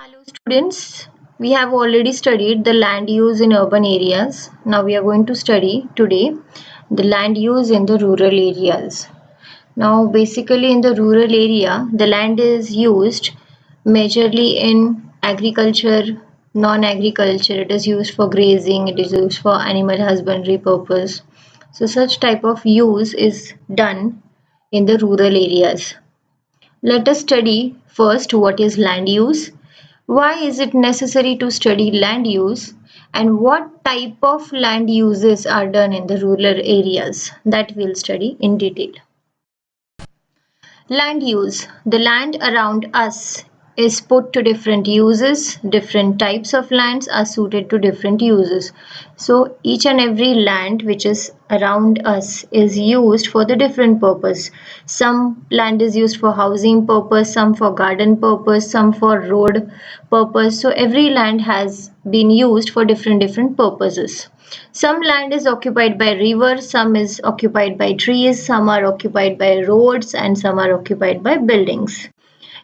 Hello students, we have already studied the land use in urban areas. Now we are going to study today the land use in the rural areas. Now basically in the rural area, the land is used majorly in agriculture, non-agriculture. It is used for grazing, it is used for animal husbandry purpose. So such type of use is done in the rural areas. Let us study first what is land use. Why is it necessary to study land use and what type of land uses are done in the rural areas? That we'll study in detail. Land use. The land around us is put to different uses. Different types of lands are suited to different uses. So each and every land which is around us is used for the different purpose. Some land is used for housing purpose, some for garden purpose, some for road purpose. So every land has been used for different purposes. Some land is occupied by rivers, some is occupied by trees, some are occupied by roads, and some are occupied by buildings.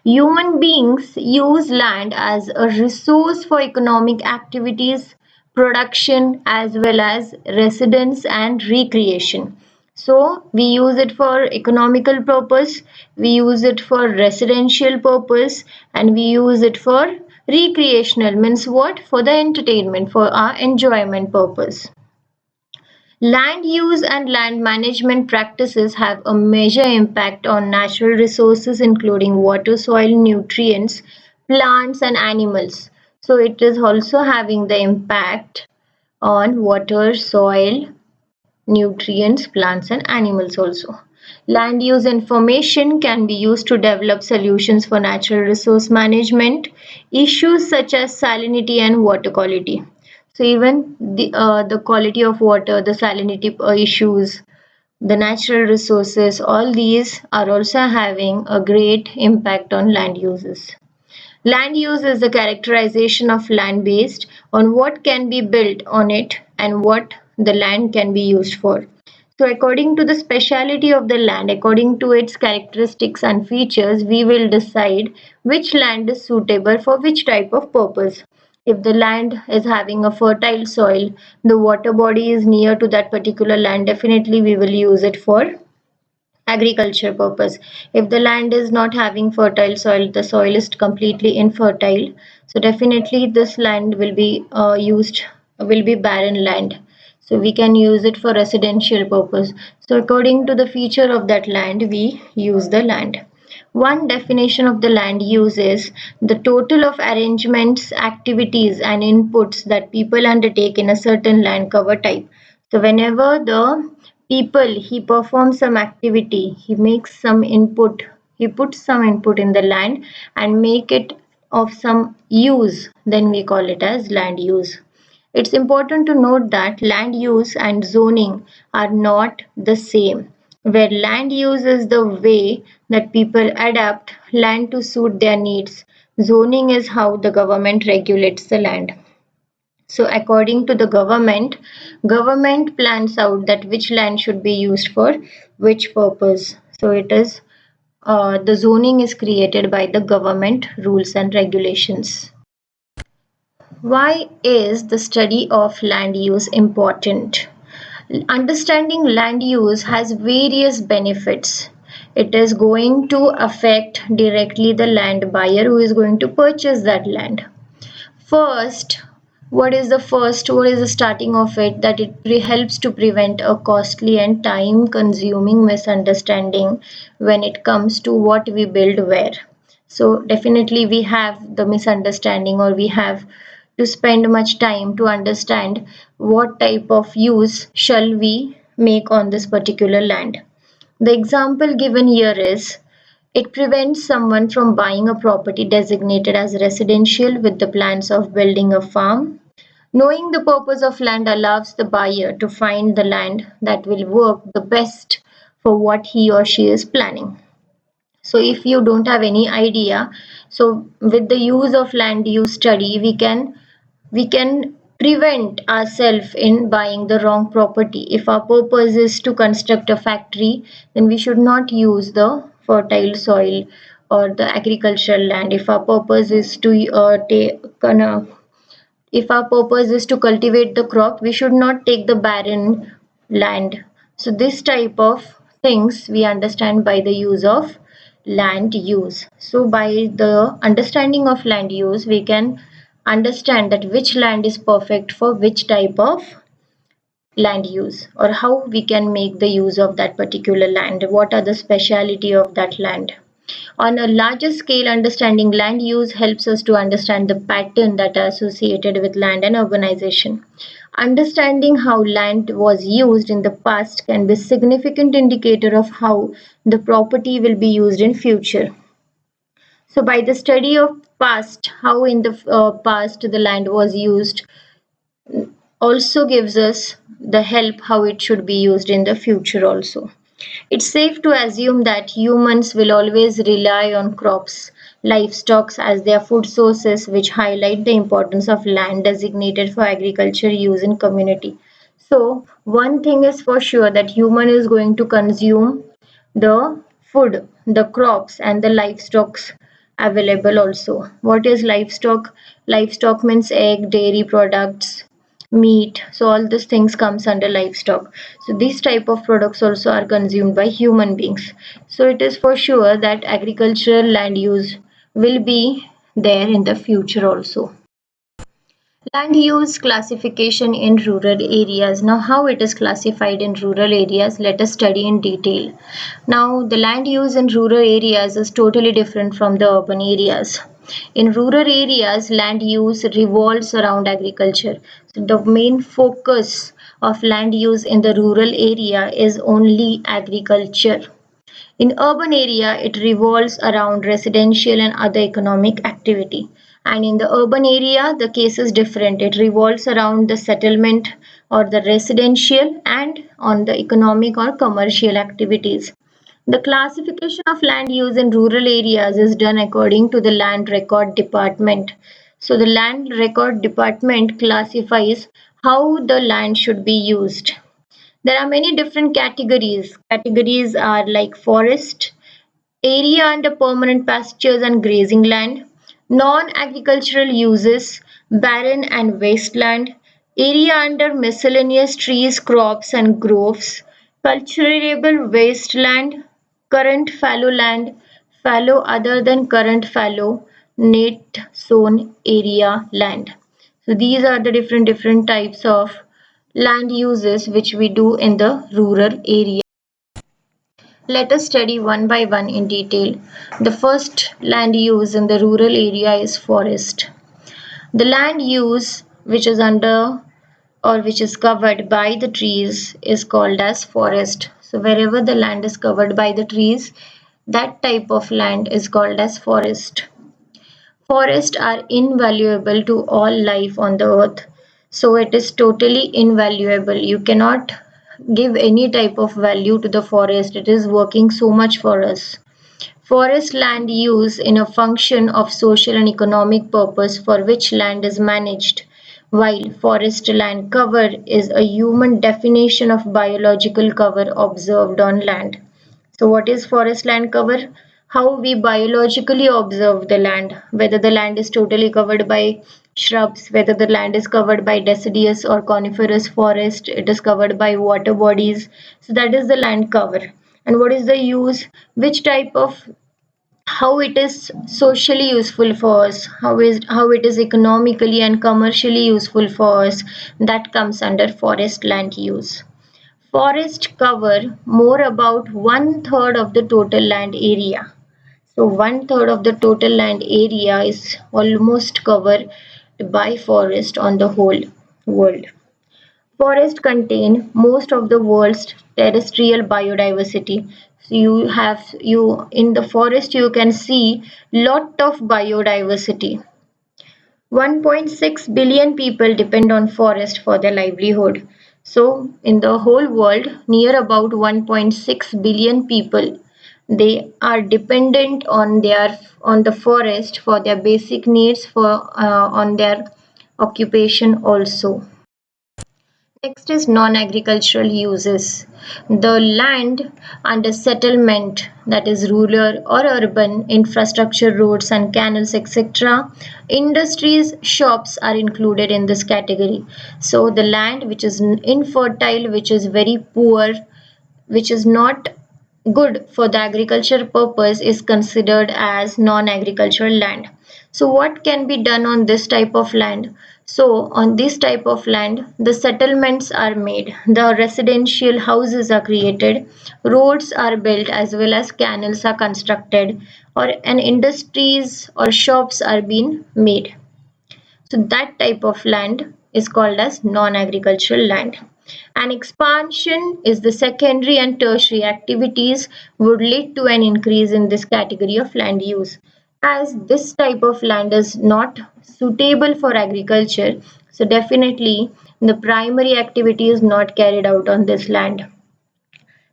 Human beings use land as a resource for economic activities, production, as well as residence and recreation. So we use it for economical purpose, we use it for residential purpose, and we use it for recreational, means what? For the entertainment, for our enjoyment purpose. Land use and land management practices have a major impact on natural resources including water, soil, nutrients, plants and animals. So it is also having the impact on water, soil, nutrients, plants and animals also. Land use information can be used to develop solutions for natural resource management issues such as salinity and water quality. So even the quality of water, the salinity issues, the natural resources, all these are also having a great impact on land uses. Land use is the characterization of land based on what can be built on it and what the land can be used for. So according to the speciality of the land, according to its characteristics and features, we will decide which land is suitable for which type of purpose. If the land is having a fertile soil, the water body is near to that particular land, definitely we will use it for agriculture purpose. If the land is not having fertile soil, the soil is completely infertile, so definitely this land will be will be barren land, so we can use it for residential purpose. So according to the feature of that land, we use the land. One definition of the land use is the total of arrangements, activities and inputs that people undertake in a certain land cover type. So whenever the people he performs some activity, he makes some input, he puts some input in the land and make it of some use, then we call it as land use. It's important to note that land use and zoning are not the same. Where land use is the way that people adapt land to suit their needs, zoning is how the government regulates the land. So according to the government plans out that which land should be used for which purpose. So it is the zoning is created by the government rules and regulations. Why is the study of land use important? Understanding land use has various benefits. It is going to affect directly the land buyer who is going to purchase that land. First, what is the starting of it? That it helps to prevent a costly and time consuming misunderstanding when it comes to what we build where. So definitely we have the misunderstanding, or we have to spend much time to understand what type of use shall we make on this particular land. The example given here is it prevents someone from buying a property designated as residential with the plans of building a farm. Knowing the purpose of land allows the buyer to find the land that will work the best for what he or she is planning. So if you don't have any idea, so with the use of land use study, we can prevent ourselves in buying the wrong property. If our purpose is to construct a factory, then we should not use the fertile soil or the agricultural land. If our purpose is to if our purpose is to cultivate the crop, we should not take the barren land. So this type of things we understand by the use of land use. So by the understanding of land use, we can understand that which land is perfect for which type of land use, or how we can make the use of that particular land, what are the speciality of that land. On a larger scale, understanding land use helps us to understand the pattern that are associated with land and urbanization. Understanding how land was used in the past can be a significant indicator of how the property will be used in future. So by the study of past, how in the past the land was used, also gives us the help how it should be used in the future also. It's safe to assume that humans will always rely on crops, livestock as their food sources, which highlight the importance of land designated for agriculture use in community. So one thing is for sure, that human is going to consume the food, the crops and the livestock available also. What is livestock? Livestock means egg, dairy products, meat. So all these things comes under livestock. So these type of products also are consumed by human beings. So it is for sure that agricultural land use will be there in the future also. Land use classification in rural areas. Now, how it is classified in rural areas, let us study in detail. Now, the land use in rural areas is totally different from the urban areas. In rural areas, land use revolves around agriculture. So the main focus of land use in the rural area is only agriculture. In urban area, it revolves around residential and other economic activity. And in the urban area, the case is different. It revolves around the settlement or the residential and on the economic or commercial activities. The classification of land use in rural areas is done according to the Land Record Department. So the Land Record Department classifies how the land should be used. There are many different categories. Categories are like forest, area under permanent pastures and grazing land, non-agricultural uses, barren and wasteland, area under miscellaneous trees, crops and groves, cultivable wasteland, current fallow land, fallow other than current fallow, net sown area land. So these are the different types of land uses which we do in the rural area. Let us study one by one in detail. The first land use in the rural area is forest. The land use which is under or which is covered by the trees is called as forest. So wherever the land is covered by the trees, that type of land is called as forest. Forests are invaluable to all life on the earth. So it is totally invaluable. You cannot give any type of value to the forest. It is working so much for us. Forest land use in a function of social and economic purpose for which land is managed, while forest land cover is a human definition of biological cover observed on land. So what is forest land cover? How we biologically observe the land, whether the land is totally covered by shrubs, whether the land is covered by deciduous or coniferous forest, it is covered by water bodies. So that is the land cover. And what is the use? Which type of, how it is socially useful for us, how it is economically and commercially useful for us, that comes under forest land use. Forests cover more about one third of the total land area. So one third of the total land area is almost covered by forest on the whole world. Forests contain most of the world's terrestrial biodiversity. So you in the forest you can see lot of biodiversity. 1.6 billion people depend on forest for their livelihood. So in the whole world, near about 1.6 billion people, they are dependent on the forest for their basic needs, for on their occupation also. Next is non-agricultural uses. The land under settlement, that is rural or urban infrastructure, roads and canals, etc. Industries, shops are included in this category. So the land which is infertile, which is very poor, which is not good for the agriculture purpose, is considered as non-agricultural land. So what can be done on this type of land? So on this type of land, the settlements are made, the residential houses are created, roads are built, as well as canals are constructed, or an industries or shops are being made. So that type of land is called as non-agricultural land. An expansion is the secondary and tertiary activities would lead to an increase in this category of land use. As this type of land is not suitable for agriculture, so definitely the primary activity is not carried out on this land.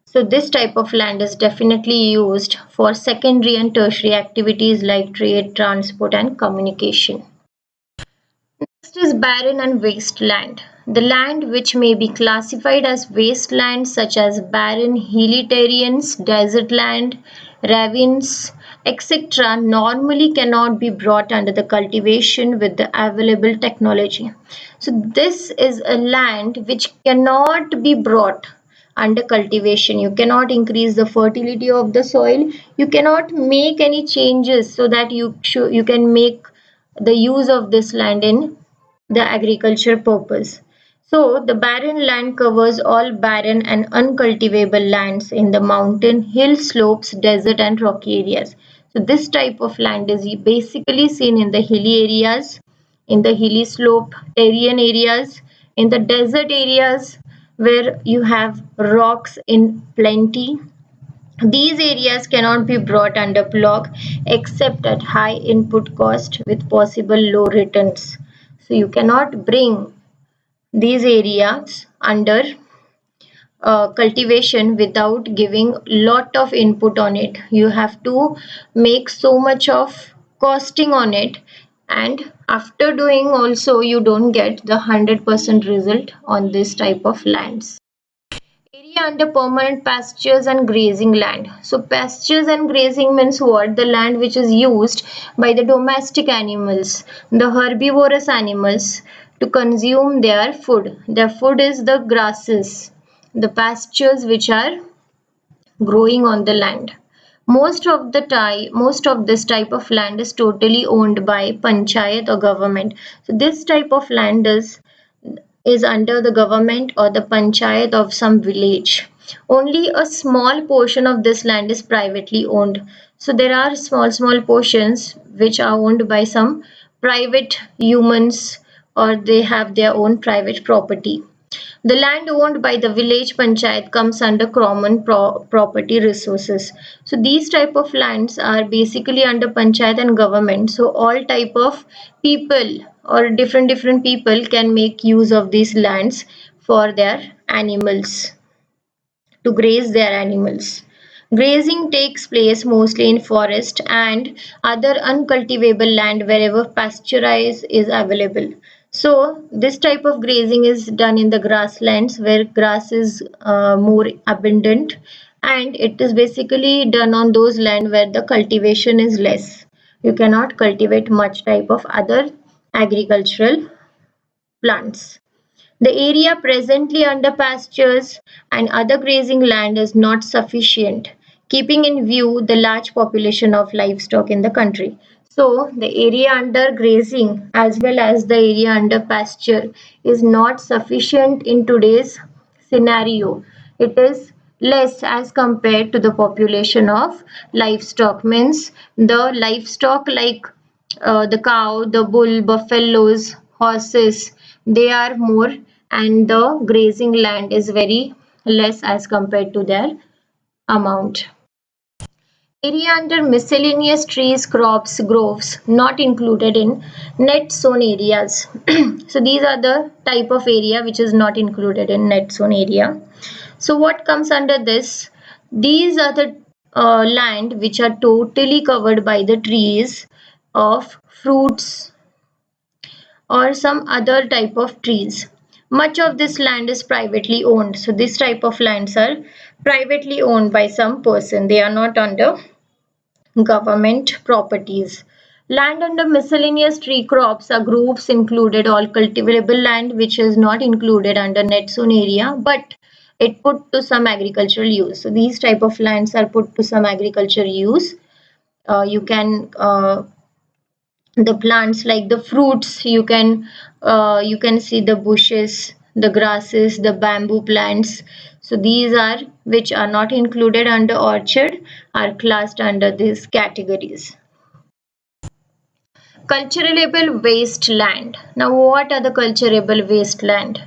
So this type of land is definitely used for secondary and tertiary activities like trade, transport and communication. Next is barren and wasteland. The land which may be classified as wasteland, such as barren hilly terrains, desert land, ravines, etc., normally cannot be brought under the cultivation with the available technology. So this is a land which cannot be brought under cultivation. You cannot increase the fertility of the soil. You cannot make any changes so that you can make the use of this land in the agriculture purpose. So the barren land covers all barren and uncultivable lands in the mountain, hill slopes, desert and rocky areas. So this type of land is basically seen in the hilly areas, in the hilly slope terrain areas, in the desert areas where you have rocks in plenty. These areas cannot be brought under block except at high input cost with possible low returns. So you cannot bring these areas under cultivation without giving lot of input on it. You have to make so much of costing on it, and after doing also you don't get the 100% result on this type of lands. Area under permanent pastures and grazing land. So pastures and grazing means what? The land which is used by the domestic animals, the herbivorous animals, to consume their food. Their food is the grasses, the pastures which are growing on the land. Most of this type of land is totally owned by panchayat or government. So this type of land is under the government or the panchayat of some village. Only a small portion of this land is privately owned. So there are small portions which are owned by some private humans, or they have their own private property. The land owned by the village panchayat comes under common property resources. So these type of lands are basically under panchayat and government. So all type of people or different people can make use of these lands for their animals, to graze their animals. Grazing takes place mostly in forest and other uncultivable land wherever pasturage is available. So this type of grazing is done in the grasslands where grass is more abundant, and it is basically done on those land where the cultivation is less. You cannot cultivate much type of other agricultural plants. The area presently under pastures and other grazing land is not sufficient, keeping in view the large population of livestock in the country. So, the area under grazing as well as the area under pasture is not sufficient in today's scenario. It is less as compared to the population of livestock. Means the livestock like the cow, the bull, buffaloes, horses, they are more, and the grazing land is very less as compared to their amount. Area under miscellaneous trees, crops, groves not included in net zone areas. So these are the type of area which is not included in net zone area. So what comes under this? These are the land which are totally covered by the trees of fruits or some other type of trees. Much of this land is privately owned. So this type of lands are privately owned by some person. They are not under government properties. Land under miscellaneous tree crops are groups included all cultivable land which is not included under net zone area but it put to some agricultural use. So these type of lands are put to some agricultural use. You can the plants like the fruits you can see the bushes, the grasses, the bamboo plants. So these are which are not included under orchard are classed under these categories. Culturable wasteland. Now what are the culturable wasteland?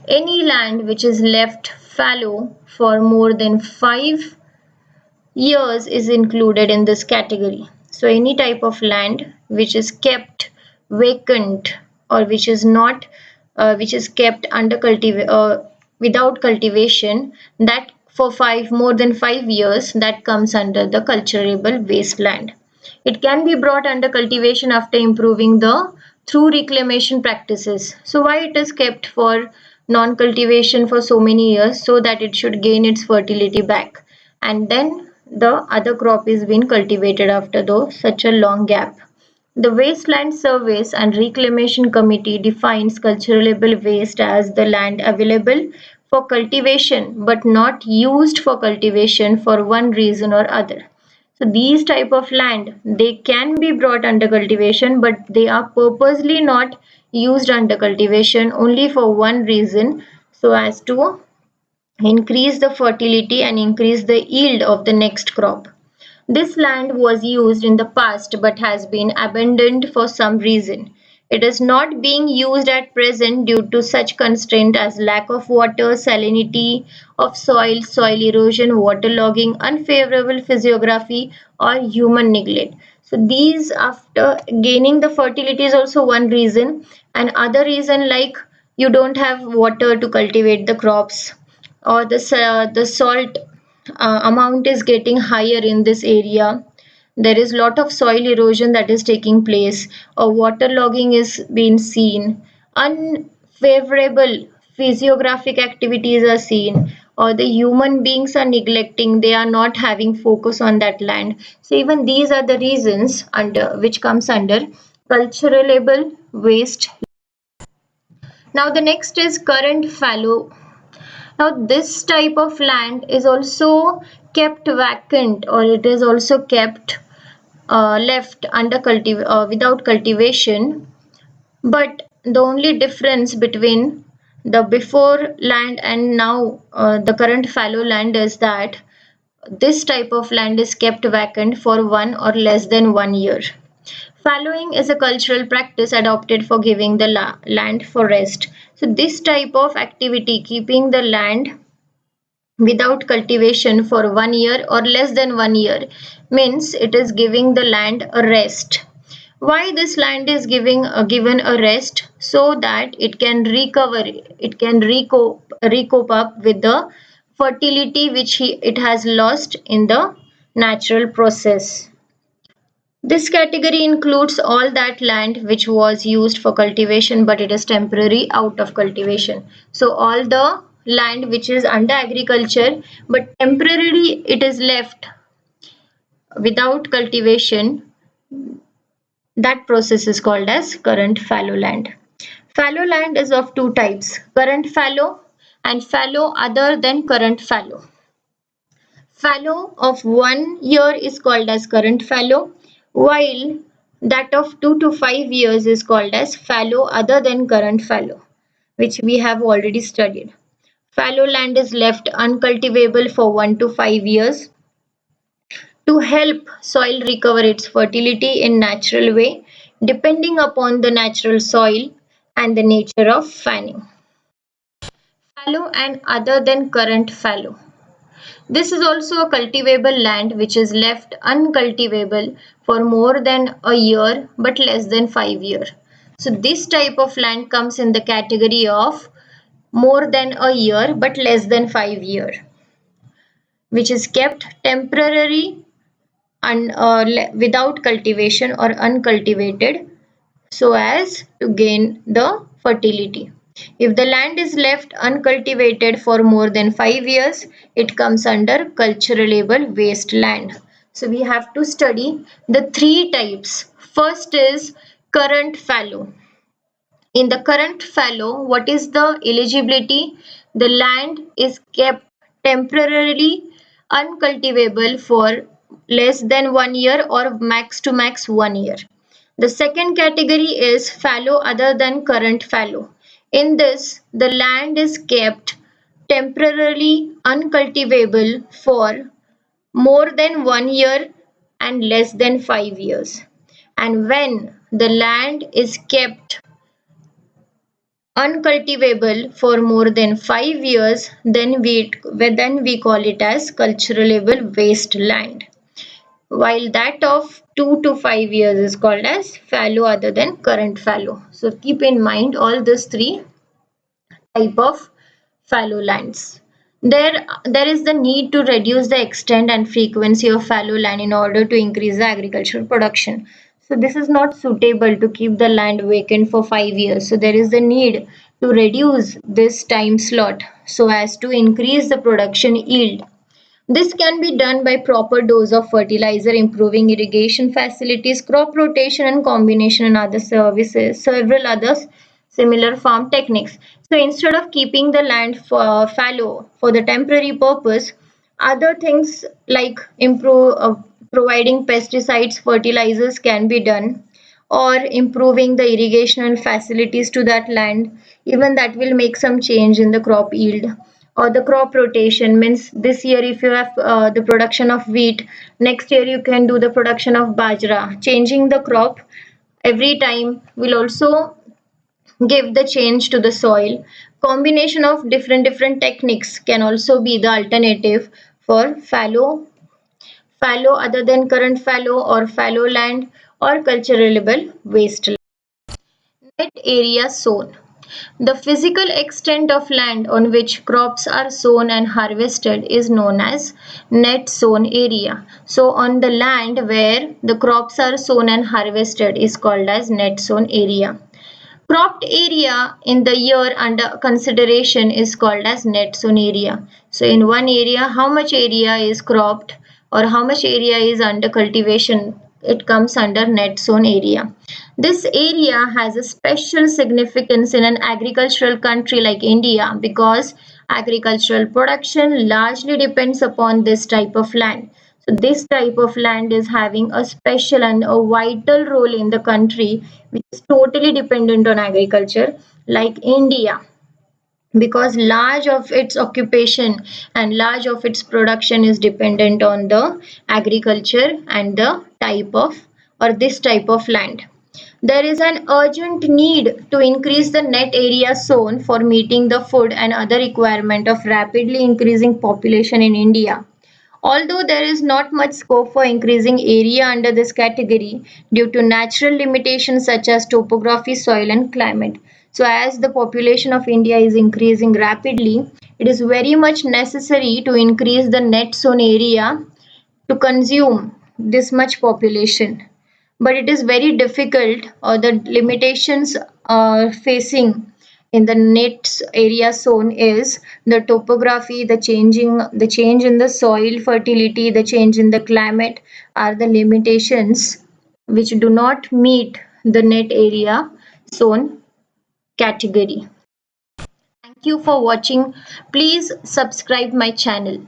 Any land which is left fallow for more than 5 years is included in this category. So any type of land which is kept vacant or which is not which is kept under without cultivation that for 5 more than 5 years that comes under the cultivable wasteland. It can be brought under cultivation after improving the through reclamation practices. So why it is kept for non-cultivation for so many years? So that it should gain its fertility back and then the other crop is being cultivated after though such a long gap. The Wasteland Surveys and Reclamation Committee defines cultivable waste as the land available for cultivation but not used for cultivation for one reason or other. So these type of land they can be brought under cultivation but they are purposely not used under cultivation only for one reason so as to increase the fertility and increase the yield of the next crop. This land was used in the past but has been abandoned for some reason. It is not being used at present due to such constraint as lack of water, salinity of soil, soil erosion, waterlogging, unfavorable physiography, or human neglect. So these after gaining the fertility is also one reason and other reason like you don't have water to cultivate the crops or the salt amount is getting higher in this area. There is lot of soil erosion that is taking place or waterlogging is being seen. Unfavorable physiographic activities are seen or the human beings are neglecting, they are not having focus on that land. So even these are the reasons under which comes under culturable waste. Now the next is current fallow. Now this type of land is also kept vacant or it is also kept left under without cultivation. But the only difference between the before land and now the current fallow land is that this type of land is kept vacant for 1 or less than 1 year. Fallowing is a cultural practice adopted for giving the land for rest. So this type of activity, keeping the land without cultivation for 1 year or less than 1 year, means it is giving the land a rest. Why this land is given a rest? So that it can recover, it can recoup up with the fertility which it has lost in the natural process. This category includes all that land which was used for cultivation but it is temporary out of cultivation. So all the land which is under agriculture but temporarily it is left without cultivation, that process is called as current fallow land. Fallow land is of two types, current fallow and fallow other than current fallow. Fallow of 1 year is called as current fallow, while that of 2 to 5 years is called as fallow other than current fallow, which we have already studied. Fallow land is left uncultivable for 1 to 5 years to help soil recover its fertility in natural way, depending upon the natural soil and the nature of fanning. Fallow and other than current fallow. This is also a cultivable land which is left uncultivable for more than a year but less than 5 years. So this type of land comes in the category of more than a year but less than 5 years, which is kept temporary and without cultivation or uncultivated so as to gain the fertility. If the land is left uncultivated for more than 5 years, it comes under culturable wasteland. So we have to study the three types. First is current fallow. In the current fallow, what is the eligibility? The land is kept temporarily uncultivable for less than 1 year or max to max 1 year. The second category is fallow other than current fallow. In this, the land is kept temporarily uncultivable for more than 1 year and less than 5 years. And when the land is kept uncultivable for more than 5 years, then we call it as culturable wasteland. While that of 2 to 5 years is called as fallow other than current fallow. So keep in mind all these three type of fallow lands. There is the need to reduce the extent and frequency of fallow land in order to increase the agricultural production. So this is not suitable to keep the land vacant for 5 years. So there is the need to reduce this time slot so as to increase the production yield. This can be done by proper dose of fertilizer, improving irrigation facilities, crop rotation and combination and other services, several other similar farm techniques. So instead of keeping the land fallow for the temporary purpose, other things like providing pesticides, fertilizers can be done, or improving the irrigation facilities to that land. Even that will make some change in the crop yield. Or the crop rotation means this year if you have the production of wheat, next year you can do the production of bajra. Changing the crop every time will also give the change to the soil. Combination of different techniques can also be the alternative for fallow other than current fallow or fallow land or culturable wasteland. Net area sown. The physical extent of land on which crops are sown and harvested is known as net sown area. So on the land where the crops are sown and harvested is called as net sown area. Cropped area in the year under consideration is called as net sown area. So in one area, how much area is cropped or how much area is under cultivation, it comes under net sown area. This area has a special significance in an agricultural country like India because agricultural production largely depends upon this type of land. So this type of land is having a special and a vital role in the country which is totally dependent on agriculture like India, because large of its occupation and large of its production is dependent on the agriculture and the type of or this type of land. There is an urgent need to increase the net area sown for meeting the food and other requirement of rapidly increasing population in India. Although there is not much scope for increasing area under this category due to natural limitations such as topography, soil and climate. So as the population of India is increasing rapidly, it is very much necessary to increase the net sown area to consume this much population. But it is very difficult, or the limitations facing in the net area zone is the topography, the change in the soil fertility, the change in the climate are the limitations which do not meet the net area zone category. Thank you for watching. Please subscribe my channel.